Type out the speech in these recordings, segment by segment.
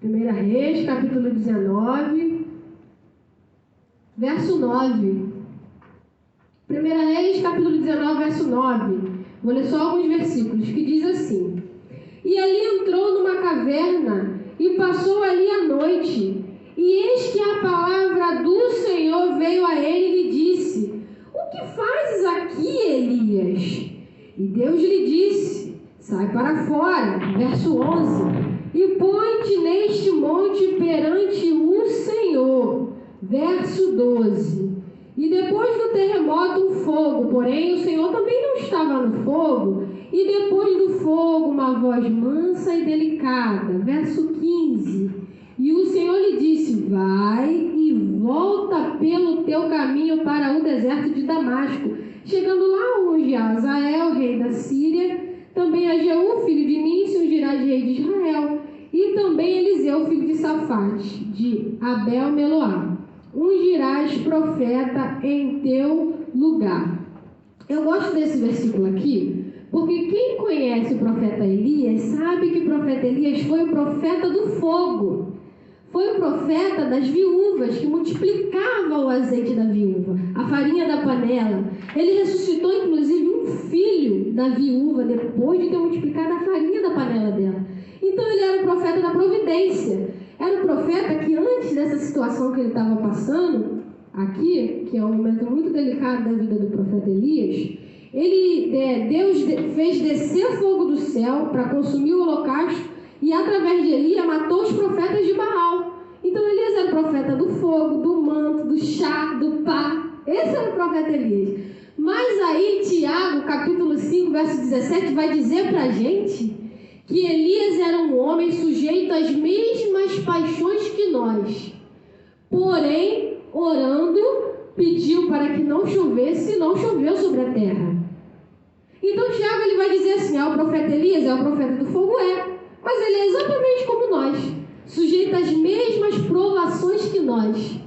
1 Reis, capítulo 19, verso 9. 1 Reis, capítulo 19, verso 9. Vou ler só alguns versículos, que diz assim: E ali entrou numa caverna e passou ali a noite. E eis que a palavra do Senhor veio a ele e lhe disse: O que fazes aqui, Elias? E Deus lhe disse: Sai para fora. Verso 11. E põe-te neste monte perante o Senhor. Verso 12. E depois do terremoto um fogo, porém o Senhor também não estava no fogo. E depois do fogo uma voz mansa e delicada. Verso 15. E o Senhor lhe disse: Vai e volta pelo teu caminho para o deserto de Damasco. Chegando lá unge a Azael, rei da Síria, também a Jeú, filho de Nício, ungirá de rei de Israel, e também Eliseu, filho de Safate, de Abel-Meloá. Ungirás profeta em teu lugar. Eu gosto desse versículo aqui, porque quem conhece o profeta Elias sabe que o profeta Elias foi o profeta do fogo. Foi o profeta das viúvas, que multiplicava o azeite da viúva, a farinha da panela. Ele ressuscitou, inclusive, um filho da viúva, depois de ter multiplicado a farinha da panela dela. Então, ele era o profeta da providência. Era o profeta que, antes dessa situação que ele estava passando, aqui, que é um momento muito delicado da vida do profeta Elias, Deus fez descer fogo do céu para consumir o holocausto, e através de Elias matou os profetas de Baal. Então Elias era o profeta do fogo, do manto, do chá, do pá. Esse era o profeta Elias. Mas aí Tiago, capítulo 5, verso 17, vai dizer para a gente que Elias era um homem sujeito às mesmas paixões que nós. Porém, orando, pediu para que não chovesse, e não choveu sobre a terra. Então Tiago ele vai dizer assim: o profeta Elias é o profeta do fogo? Mas ele é exatamente como nós, sujeito às mesmas provações que nós.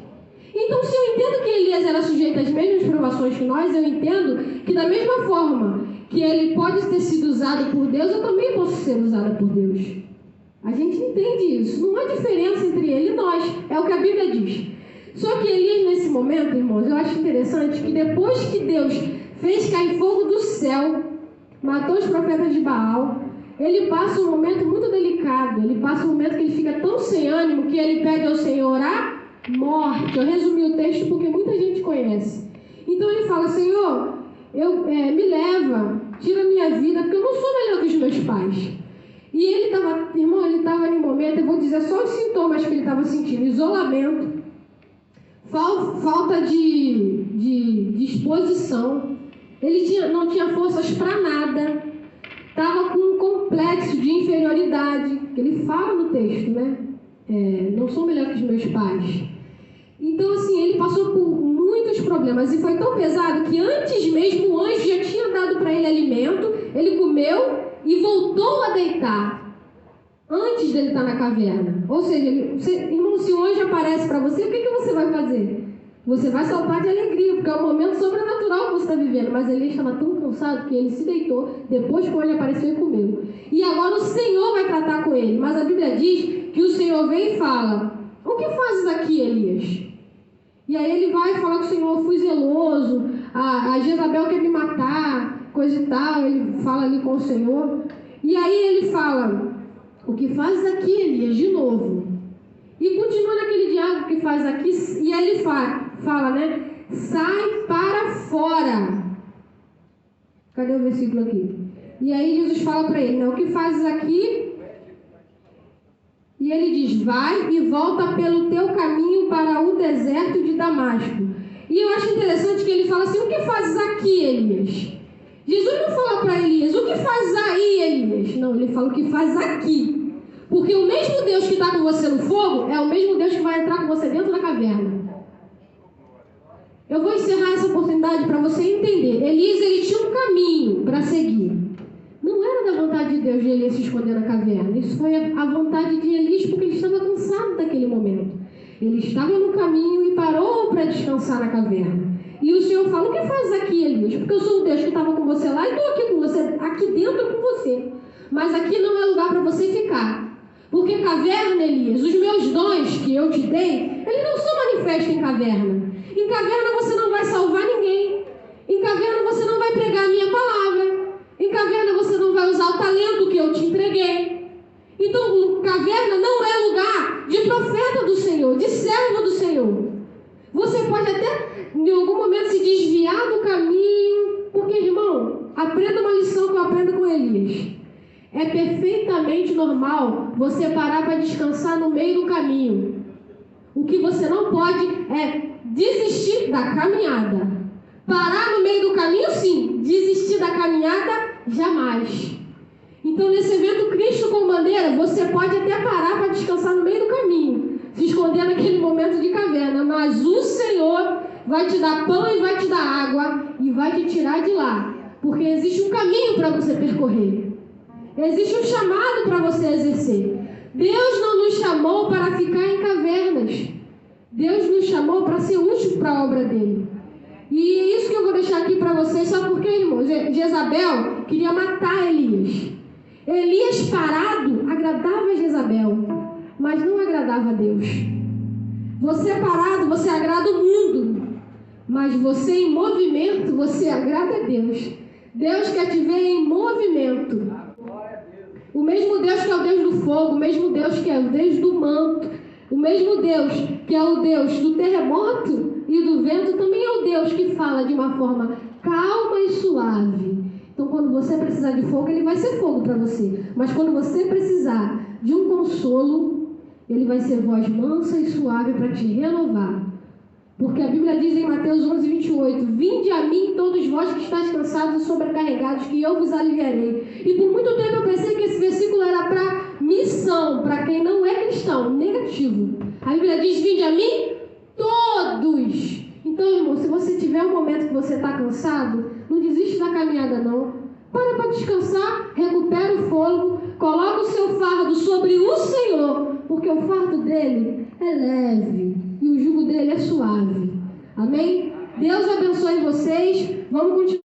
Então, se eu entendo que Elias era sujeito às mesmas provações que nós, eu entendo que da mesma forma que ele pode ter sido usado por Deus, eu também posso ser usada por Deus. A gente entende isso. Não há diferença entre ele e nós. É o que a Bíblia diz. Só que Elias, nesse momento, irmãos, eu acho interessante que depois que Deus fez cair fogo do céu, matou os profetas de Baal, ele passa um momento muito delicado. Ele passa um momento que ele fica tão sem ânimo que ele pede ao Senhor a morte. Eu resumi o texto porque muita gente conhece. Então ele fala: Senhor, me leva, tira a minha vida, porque eu não sou melhor que os meus pais. E ele estava, irmão, ele estava em um momento, eu vou dizer só os sintomas que ele estava sentindo: isolamento, falta de disposição, ele não tinha forças para nada. Estava com um complexo de inferioridade, que ele fala no texto, né? Não sou melhor que os meus pais. Então, assim, ele passou por muitos problemas e foi tão pesado que antes mesmo o anjo já tinha dado para ele alimento, ele comeu e voltou a deitar, antes dele estar na caverna. Ou seja, irmão, se o anjo aparece para você, o que você vai fazer? Você vai saltar de alegria, porque é um momento sobrenatural que você está vivendo. Mas ele estava tão cansado que ele se deitou depois que o anjo apareceu e comeu. E agora o Senhor vai tratar com ele. Mas a Bíblia diz que o Senhor vem e fala: O que fazes aqui, Elias? E aí ele vai falar com o Senhor: Eu fui zeloso, a Jezabel quer me matar, coisa e tal. Ele fala ali com o Senhor. E aí ele fala: O que fazes aqui, Elias? De novo. E continua naquele diálogo que faz aqui, e ele fala, né? Sai para fora. Cadê o versículo aqui? E aí Jesus fala para ele, né? O que fazes aqui? E ele diz: vai e volta pelo teu caminho para o deserto de Damasco. E eu acho interessante que ele fala assim: o que fazes aqui, Elias? Jesus não fala para Elias: o que fazes aí, Elias? Não, ele fala: o que fazes aqui. Porque o mesmo Deus que está com você no fogo é o mesmo Deus que vai entrar com você dentro da caverna. Eu vou encerrar essa oportunidade para você entender. Elias, ele tinha um caminho para seguir. Não era da vontade de Deus de Elias se esconder na caverna. Isso foi a vontade de Elias porque ele estava cansado daquele momento. Ele estava no caminho e parou para descansar na caverna. E o Senhor fala: o que faz aqui, Elias? Porque eu sou o Deus que estava com você lá e estou aqui com você, aqui dentro com você. Mas aqui não é lugar para você ficar. Porque caverna, Elias, os meus dons que eu te dei, eles não são manifestos em caverna. Em caverna você não vai salvar ninguém. Em caverna você não vai pregar a minha palavra. Em caverna você não vai usar o talento que eu te entreguei. Então, caverna não é lugar de profeta do Senhor, de servo do Senhor. Você pode até, em algum momento, se desviar do caminho, porque, irmão, aprenda uma lição que eu aprendo com Elias. É perfeitamente normal você parar para descansar no meio do caminho. O que você não pode é desistir da caminhada. Parar no meio do caminho, sim. Desistir da caminhada, jamais. Então, nesse evento Cristo com Bandeira, você pode até parar para descansar no meio do caminho, se esconder naquele momento de caverna, mas o Senhor vai te dar pão e vai te dar água e vai te tirar de lá, porque existe um caminho para você percorrer. Existe um chamado para você exercer. Deus não nos chamou para ficar em cavernas. Deus nos chamou para ser útil para a obra dele. E é isso que eu vou deixar aqui para vocês. Sabe por quê, irmãos? Jezabel queria matar Elias. Elias parado agradava a Jezabel, mas não agradava a Deus. Você parado, você agrada o mundo, mas você em movimento, você agrada a Deus. Deus quer te ver em movimento. O mesmo Deus que é o Deus do fogo, o mesmo Deus que é o Deus do manto, o mesmo Deus que é o Deus do terremoto e do vento, também é o Deus que fala de uma forma calma e suave. Então, quando você precisar de fogo, ele vai ser fogo para você. Mas quando você precisar de um consolo, ele vai ser voz mansa e suave para te renovar. Porque a Bíblia diz em Mateus 11, 28, vinde a mim todos vós que estáis cansados e sobrecarregados, que eu vos aliviarei. E por muito tempo eu pensei que esse versículo era para missão, para quem não é cristão, negativo. A Bíblia diz, vinde a mim todos. Então, irmão, se você tiver um momento que você está cansado, não desiste da caminhada, não. Para descansar, recupera o fôlego, coloca o seu fardo sobre o Senhor, porque o fardo dele é leve e o jugo dele é suave. Amém? Deus abençoe vocês. Vamos continuar.